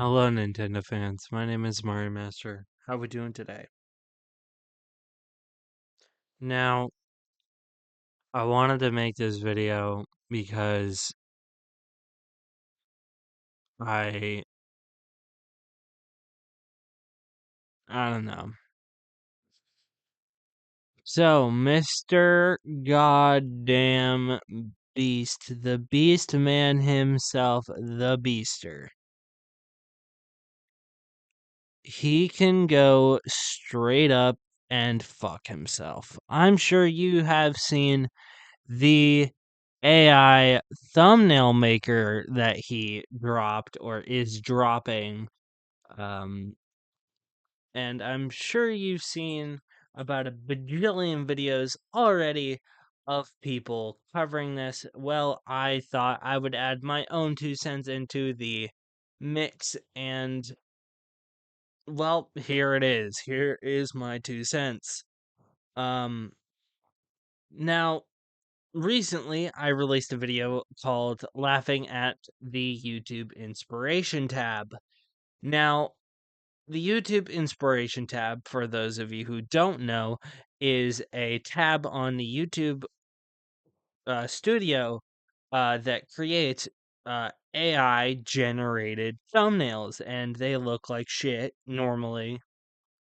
Hello, Nintendo fans. My name is Mario Master. How we doing today? Now, I wanted to make this video because I I don't know. So, Mr. Goddamn Beast, the Beast Man himself, the Beaster. He can go straight up and fuck himself. I'm sure you have seen the AI thumbnail maker that he dropped or is dropping. Um, and I'm sure you've seen about a bajillion videos already of people covering this. Well, I thought I would add my own 2 cents into the mix, and well, here it is. Here is my 2 cents. Um, now recently, I released a video called Laughing at the YouTube Inspiration tab. Now, the YouTube Inspiration tab, for those of you who don't know, is a tab on the YouTube studio that creates AI generated thumbnails, and they look like shit normally.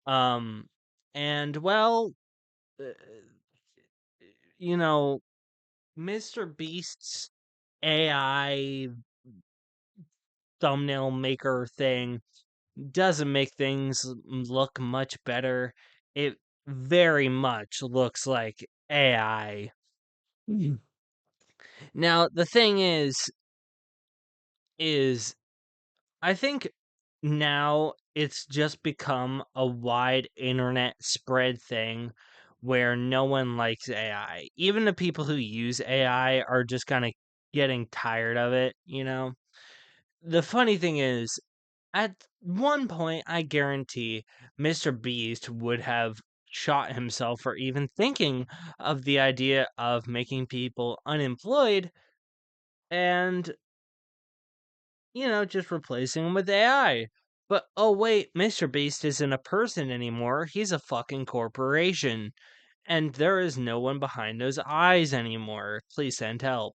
Um, and well, uh, you know, Mr. Beast's AI thumbnail maker thing doesn't make things look much better. It very much looks like AI. Mhm. Now, the thing is I think now it's just become a wide internet spread thing where no one likes AI. Even the people who use AI are just kind of getting tired of it. The funny thing is, at one point, I guarantee Mr. Beast would have shot himself for even thinking of the idea of making people unemployed and, just replacing them with AI. But oh, wait, Mr. Beast isn't a person anymore. He's a fucking corporation. And there is no one behind those eyes anymore. Please send help.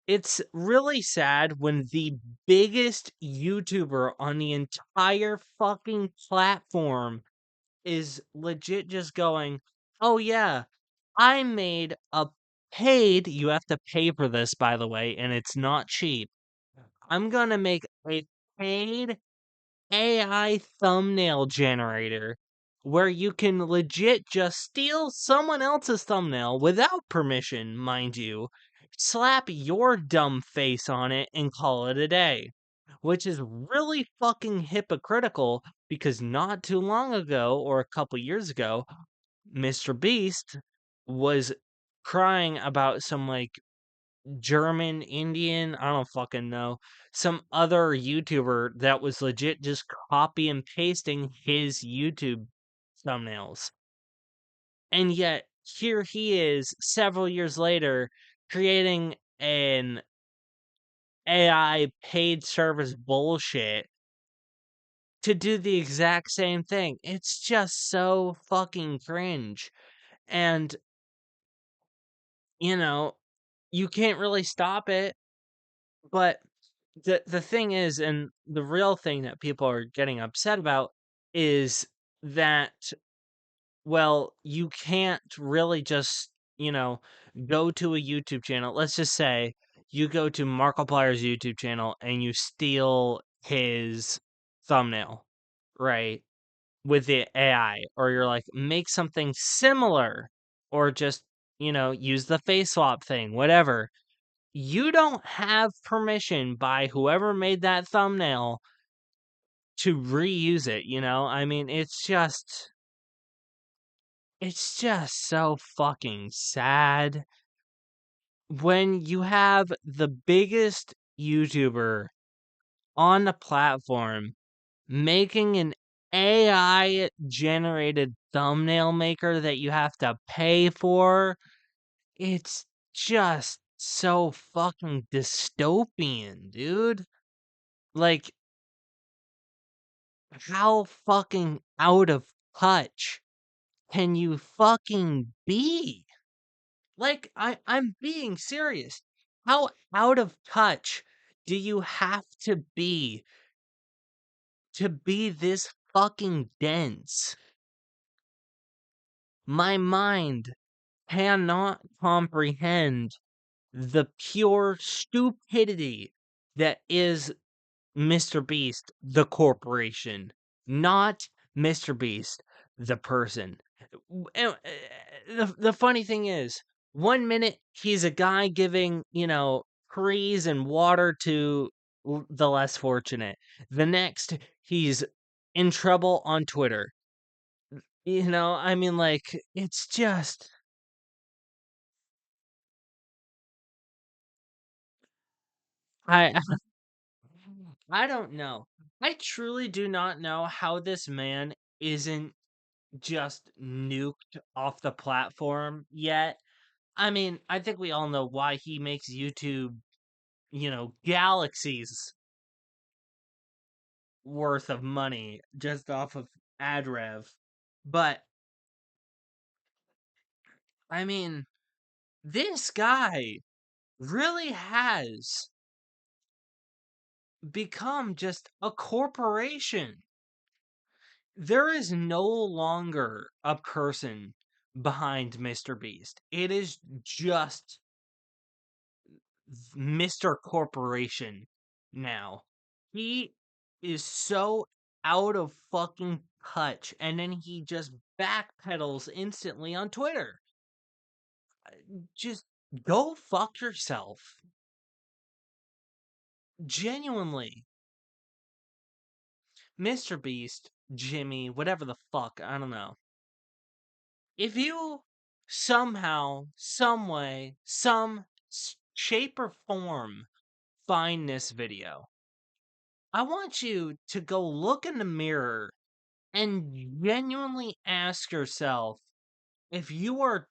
It's really sad when the biggest YouTuber on the entire fucking platform is legit just going, "Oh yeah, I made a paid, you have to pay for this, by the way, and it's not cheap. I'm gonna make a paid AI thumbnail generator where you can legit just steal someone else's thumbnail without permission, mind you, slap your dumb face on it, and call it a day." Which is really fucking hypocritical because not too long ago, or a couple years ago, Mr. Beast was crying about some like German, Indian, I don't fucking know, some other YouTuber that was legit just copy and pasting his YouTube thumbnails. And yet, here he is several years later creating an AI paid service bullshit to do the exact same thing. It's just so fucking cringe. And, you know, you can't really stop it, but the thing is, and the real thing that people are getting upset about is that, well, you can't really just, go to a YouTube channel. Let's just say you go to Markiplier's YouTube channel and you steal his thumbnail, right? With the AI, or you're like, make something similar, or just, use the face swap thing, whatever. You don't have permission by whoever made that thumbnail to reuse it. I mean, it's just so fucking sad when you have the biggest YouTuber on the platform making an AI generated thumbnail maker that you have to pay for. It's just so fucking dystopian, dude. Like, How fucking out of touch can you fucking be? Like, I'm being serious. How out of touch do you have to be this fucking dense? My mind cannot comprehend the pure stupidity that is Mr. Beast, the corporation, not Mr. Beast, the person. The funny thing is, 1 minute he's a guy giving, trees and water to the less fortunate. The next, he's in trouble on Twitter. I mean, like, it's just. I I don't know. I truly do not know how this man isn't just nuked off the platform yet. I mean, I think we all know why he makes YouTube, galaxies worth of money just off of ad rev. But, I mean, this guy really has become just a corporation. There is no longer a person behind Mr. Beast. It is just Mr. Corporation now. He is so out of fucking touch, and then he just backpedals instantly on Twitter. Just go fuck yourself. Genuinely. Mr. Beast, Jimmy, whatever the fuck, I don't know. If you somehow, some way, some shape or form find this video, I want you to go look in the mirror and genuinely ask yourself if you are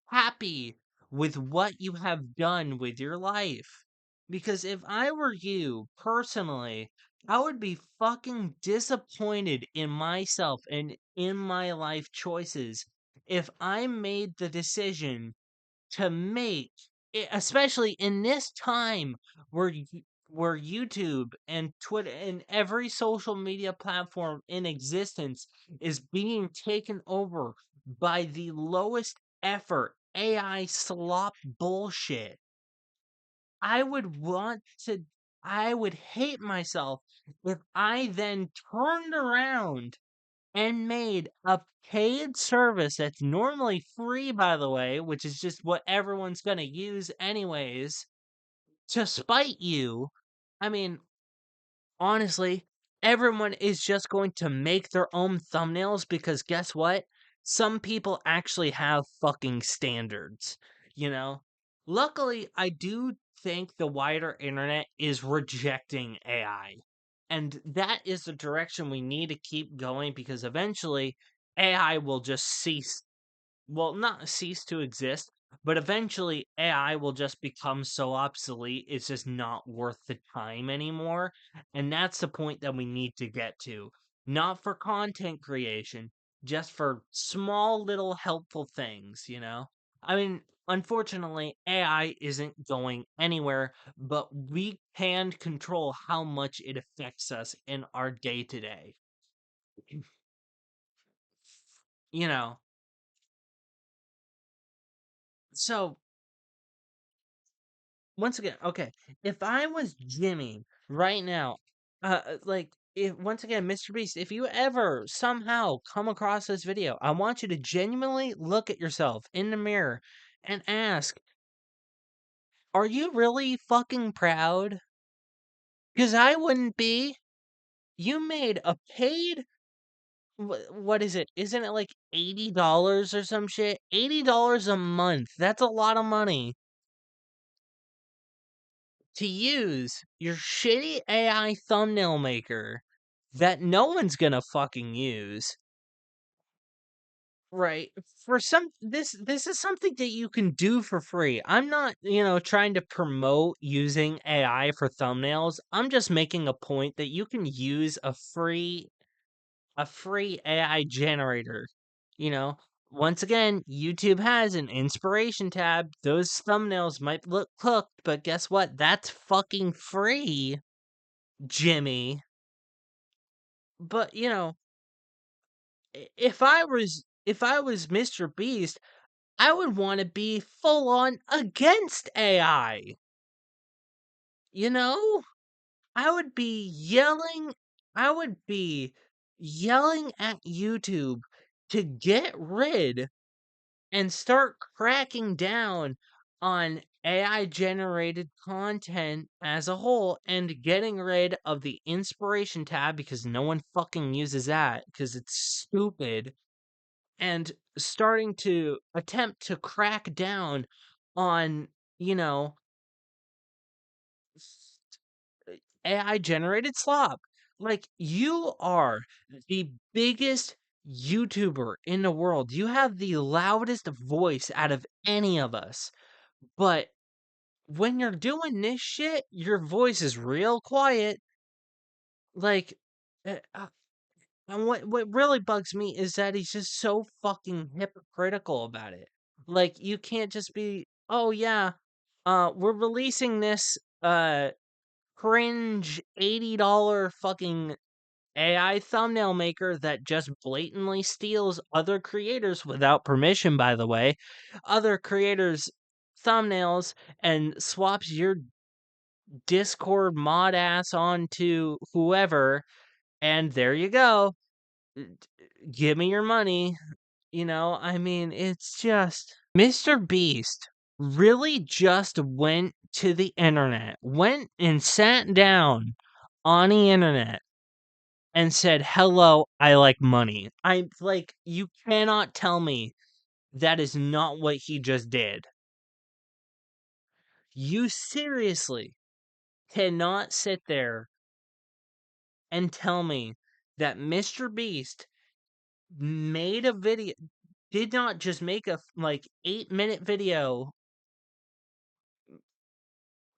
happy with what you have done with your life. Because if I were you personally, I would be fucking disappointed in myself and in my life choices if I made the decision to make especially in this time where where YouTube and Twitter and every social media platform in existence is being taken over by the lowest effort AI slop bullshit. I would want to I would hate myself if I then turned around and made a paid service that's normally free, by the way, which is just what everyone's going to use anyways, to spite you. I mean, honestly, everyone is just going to make their own thumbnails because guess what? Some people actually have fucking standards, you know? Luckily, I do think the wider internet is rejecting AI. And that is the direction we need to keep going because eventually AI will just cease, well, not cease to exist, but eventually AI will just become so obsolete, it's just not worth the time anymore. And that's the point that we need to get to. Not for content creation, just for small little helpful things. I mean, unfortunately, AI isn't going anywhere, but we can control how much it affects us in our day to day. You know, so once again, okay, if I was Jimmy right now, like if once again, Mr. Beast, if you ever somehow come across this video, I want you to genuinely look at yourself in the mirror and ask, are you really fucking proud? Because I wouldn't be. You made a paid. What is it? Isn't it like $80 or some shit? $80 a month. That's a lot of money to use your shitty AI thumbnail maker that no one's gonna fucking use. Right. For some this is something that you can do for free. I'm not, trying to promote using AI for thumbnails. I'm just making a point that you can use a free a free AI generator. You know, once again, YouTube has an inspiration tab. Those thumbnails might look cooked, but guess what? That's fucking free, Jimmy. But if I was Mr. Beast, I would want to be full on against AI. You know? I would be yelling I would be yelling at YouTube to get rid and start cracking down on AI generated content as a whole and getting rid of the inspiration tab because no one fucking uses that because it's stupid, and starting to attempt to crack down on, you know, AI generated slop. Like, you are the biggest YouTuber in the world. You have the loudest voice out of any of us. But when you're doing this shit, your voice is real quiet. Like, uh, uh, and what really bugs me is that he's just so fucking hypocritical about it. Like, you can't just be, oh yeah, we're releasing this cringe $80 fucking AI thumbnail maker that just blatantly steals other creators without permission, by the way, other creators' thumbnails and swaps your Discord mod ass onto whoever, and there you go. Give me your money. I mean, it's just Mr. Beast really just went to the internet, went and sat down on the internet and said, "Hello, I like money." I like, you cannot tell me that is not what he just did. You seriously cannot sit there and tell me that Mr. Beast made a video, did not just make a like 8-minute video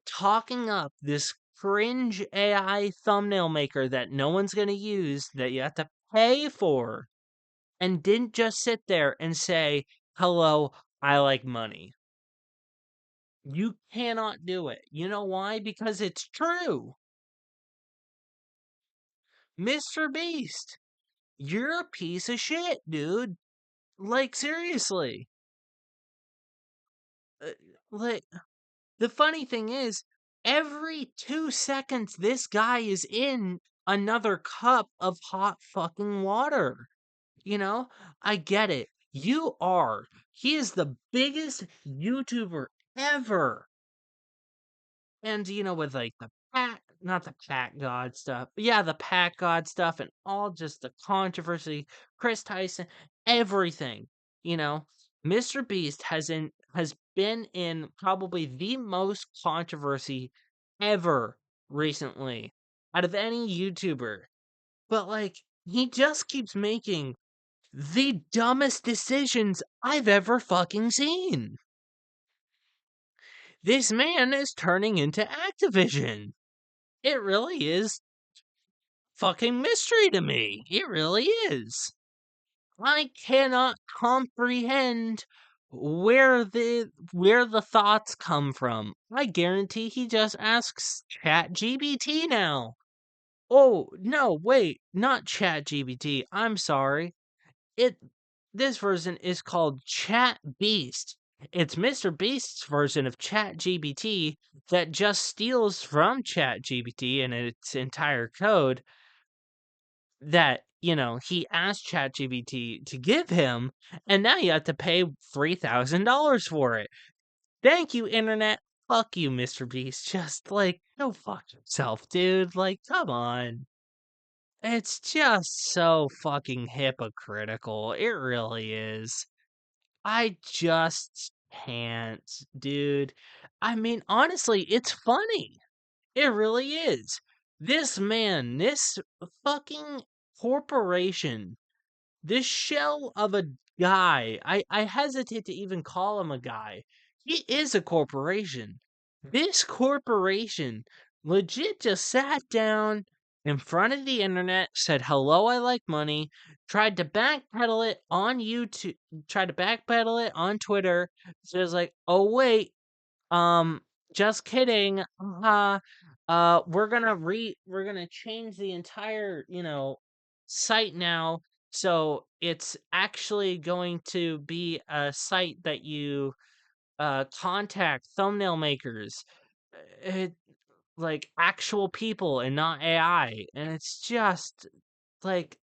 talking up this cringe AI thumbnail maker that no one's going to use, that you have to pay for, and didn't just sit there and say, "Hello, I like money." You cannot do it. You know why? Because it's true. Mr. Beast, you're a piece of shit, dude. Like, seriously. Uh, like, the funny thing is, every 2 seconds, this guy is in another cup of hot fucking water. You know, I get it. He is the biggest YouTuber ever. And, with like the not the Pack God stuff, but yeah, the Pack God stuff and all just the controversy, Chris Tyson, everything, you know, Mr. Beast has been in probably the most controversy ever recently out of any YouTuber. But like, he just keeps making the dumbest decisions I've ever fucking seen. This man is turning into Activision. It really is fucking mystery to me. It really is. I cannot comprehend where the thoughts come from. I guarantee he just asks ChatGPT now. Oh, no, wait, not ChatGPT. I'm sorry. It This version is called Chat Beast. It's Mr. Beast's version of ChatGPT that just steals from ChatGPT and its entire code that, he asked ChatGPT to give him, and now you have to pay $3,000 for it. Thank you, internet. Fuck you, Mr. Beast. Just like, go fuck yourself, dude. Like, come on. It's just so fucking hypocritical. It really is. I just can't, dude. I mean, honestly, it's funny. It really is. This man, this fucking corporation, this shell of a guy, I hesitate to even call him a guy. He is a corporation. This corporation legit just sat down in front of the internet, said, "Hello, I like money," tried to backpedal it on YouTube, tried to backpedal it on Twitter. So it was like, "Oh, wait, um, just kidding. We're gonna change the entire, site now. So it's actually going to be a site that you contact thumbnail makers, it, like actual people and not AI." And it's just like,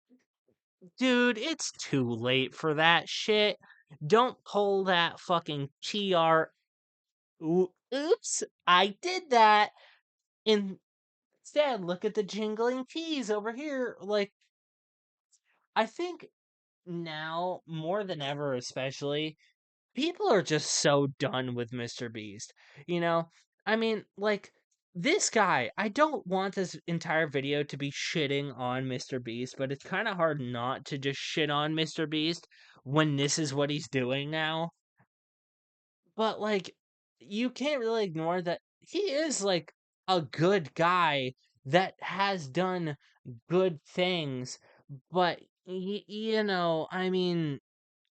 dude, it's too late for that shit. Don't pull that fucking TR. Oops, I did that. Instead, look at the jingling keys over here. Like, I think now, more than ever, especially, people are just so done with Mr. Beast. You know? I mean, like, this guy, I don't want this entire video to be shitting on Mr. Beast, but it's kind of hard not to just shit on Mr. Beast when this is what he's doing now. But, like, you can't really ignore that he is, like, a good guy that has done good things. But, I mean,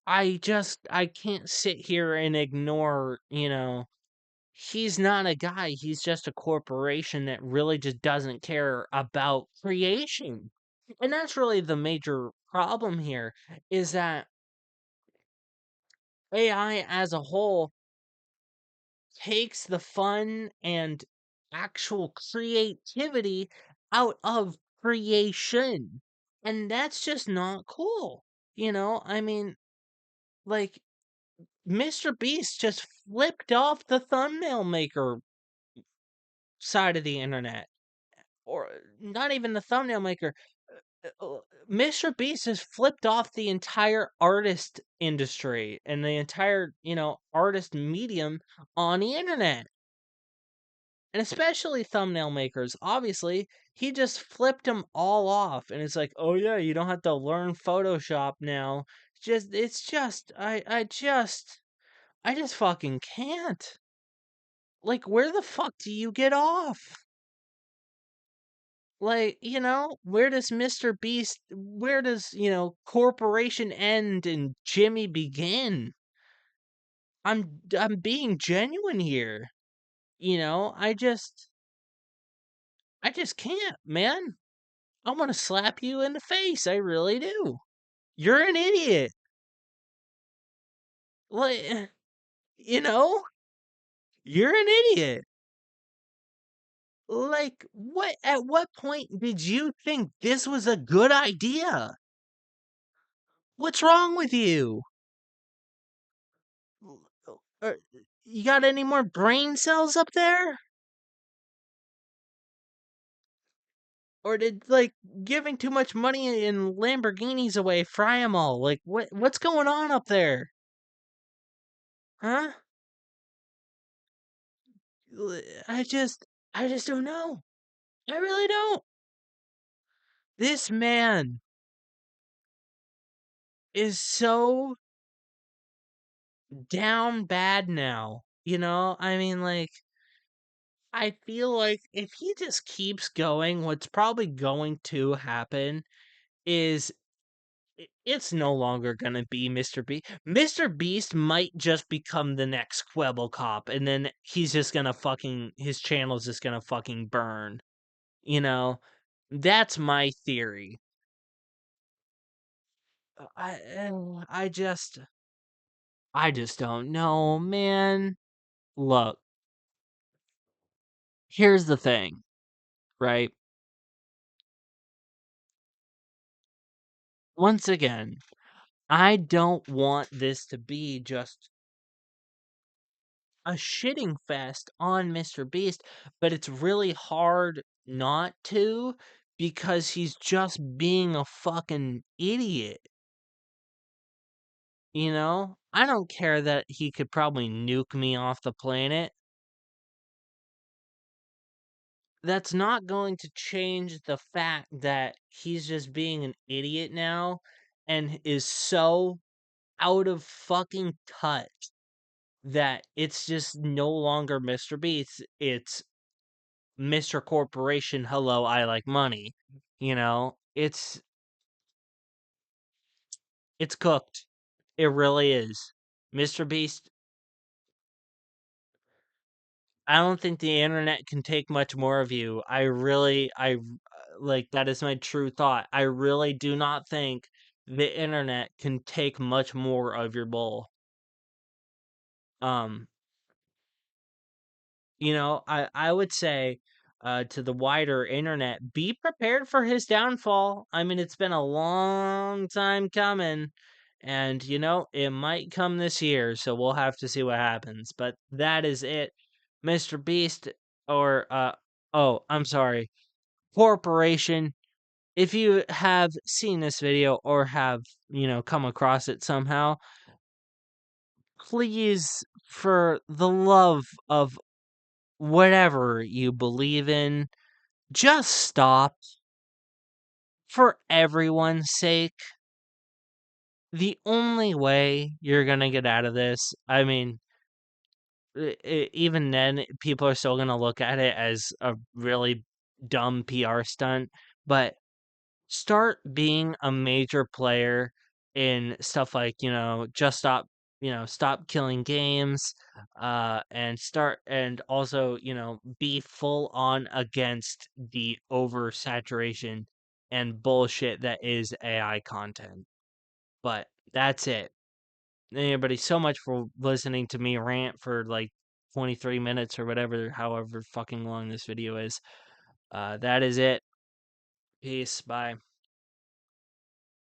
I can't sit here and ignore, he's not a guy. He's just a corporation that really just doesn't care about creation. And that's really the major problem here, is that AI as a whole takes the fun and actual creativity out of creation. And that's just not cool. I mean, like, Mr. Beast just flipped off the thumbnail maker side of the internet. Or not even the thumbnail maker. Mr. Beast has flipped off the entire artist industry and the entire, artist medium on the internet. And especially thumbnail makers. Obviously, he just flipped them all off, and it's like, "Oh yeah, you don't have to learn Photoshop now." I just fucking can't. Like, where the fuck do you get off? Like, where does, corporation end and Jimmy begin? I'm being genuine here. You know, I just can't, man. I want to slap you in the face. I really do. You're an idiot. Like, you know, you're an idiot. Like, at what point did you think this was a good idea? What's wrong with you? You got any more brain cells up there? Or did, like, giving too much money in Lamborghinis away fry 'em all? Like, what's going on up there? Huh? I just I just don't know. I really don't. This man is so down bad now. I mean, like, I feel like if he just keeps going, what's probably going to happen is it's no longer gonna be Mr. Beast. Mr. Beast might just become the next Quibble Cop, and then he's just gonna his channel's just gonna fucking burn. You know, that's my theory. I just don't know, man. Look, here's the thing, right? Once again, I don't want this to be just a shitting fest on Mr. Beast, but it's really hard not to because he's just being a fucking idiot. I don't care that he could probably nuke me off the planet. That's not going to change the fact that he's just being an idiot now and is so out of fucking touch that it's just no longer Mr. Beast. It's Mr. Corporation, hello, I like money. You know, it's cooked. It really is. Mr. Beast, I don't think the internet can take much more of you. Like, that is my true thought. I really do not think the internet can take much more of your bull. Um, I would say to the wider internet, be prepared for his downfall. I mean, it's been a long time coming, and it might come this year, so we'll have to see what happens. But that is it. Mr. Beast, or oh, I'm sorry, Corporation. If you have seen this video or have, come across it somehow, please, for the love of whatever you believe in, just stop. For everyone's sake. The only way you're gonna get out of this, I mean, even then, people are still gonna look at it as a really dumb PR stunt, but start being a major player in stuff like, just stop killing games, and also, be full on against the oversaturation and bullshit that is AI content. But that's it. Anybody, so much for listening to me rant for like 23 minutes or whatever, however fucking long this video is. That is it. Peace. Bye.